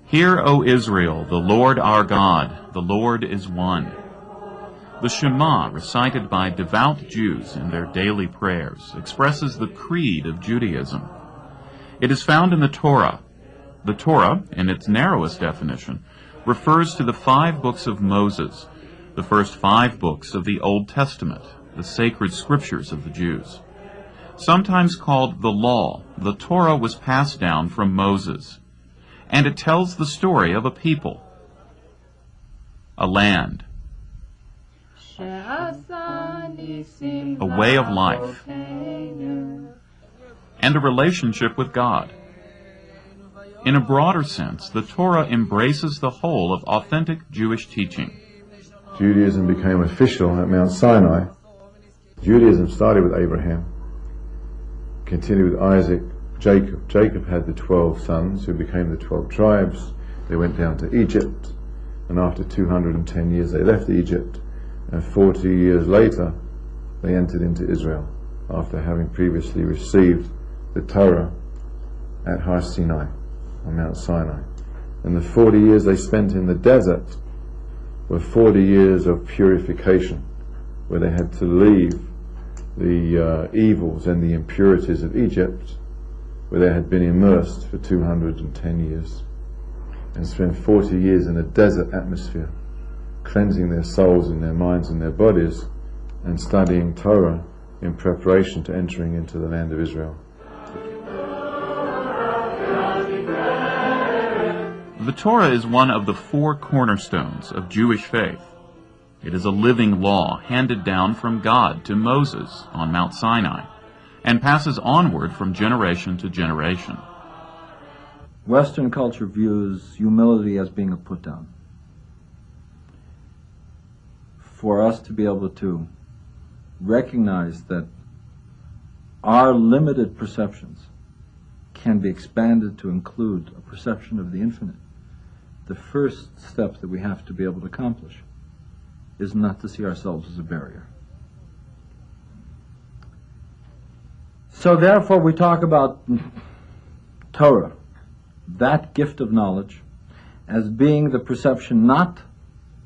Hear, O Israel, the Lord our God, the Lord is one. The Shema, recited by devout Jews in their daily prayers, expresses the creed of Judaism. It is found in the Torah. The Torah, in its narrowest definition, refers to the 5 books of Moses, the first 5 books of the Old Testament, the sacred scriptures of the Jews. Sometimes called the Law, the Torah was passed down from Moses, and it tells the story of a people, a land, a way of life, and a relationship with God. In a broader sense, the Torah embraces the whole of authentic Jewish teaching. Judaism became official at Mount Sinai. Judaism started with Abraham, continued with Isaac, Jacob. Jacob had the 12 sons who became the 12 tribes. They went down to Egypt, and after 210 years they left Egypt, and 40 years later they entered into Israel, after having previously received the Torah at Har Sinai, on Mount Sinai. And the 40 years they spent in the desert were 40 years of purification, where they had to leave the evils and the impurities of Egypt, where they had been immersed for 210 years, and spent 40 years in a desert atmosphere, cleansing their souls and their minds and their bodies, and studying Torah in preparation to entering into the land of Israel. The Torah is one of the 4 cornerstones of Jewish faith. It is a living law handed down from God to Moses on Mount Sinai, and passes onward from generation to generation. Western culture views humility as being a put-down. For us to be able to recognize that our limited perceptions can be expanded to include a perception of the infinite, the first step that we have to be able to accomplish is not to see ourselves as a barrier. So therefore we talk about Torah, that gift of knowledge, as being the perception not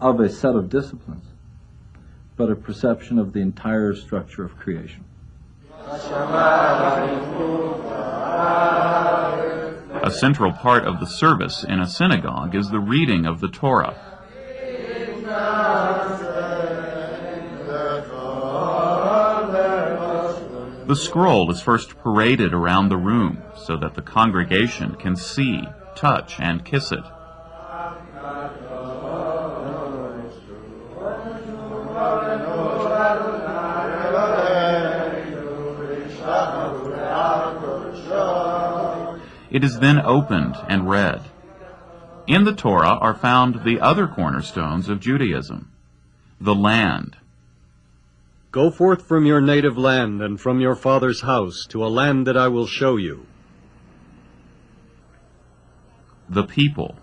of a set of disciplines, but a perception of the entire structure of creation. A central part of the service in a synagogue is the reading of the Torah. The scroll is first paraded around the room so that the congregation can see, touch, and kiss it. It is then opened and read. In the Torah are found the other cornerstones of Judaism, the land. Go forth from your native land and from your father's house to a land that I will show you. The people.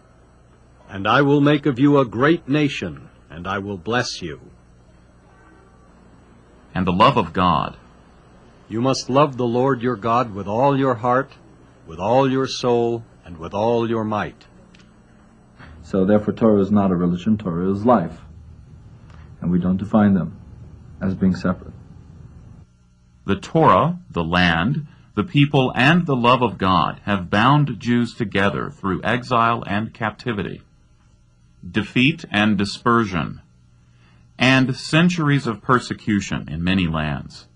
And I will make of you a great nation, and I will bless you. And the love of God. You must love the Lord your God with all your heart, with all your soul, and with all your might. So therefore Torah is not a religion, Torah is life. And we don't define them as being separate. The Torah, the land, the people, and the love of God have bound Jews together through exile and captivity, defeat and dispersion, and centuries of persecution in many lands.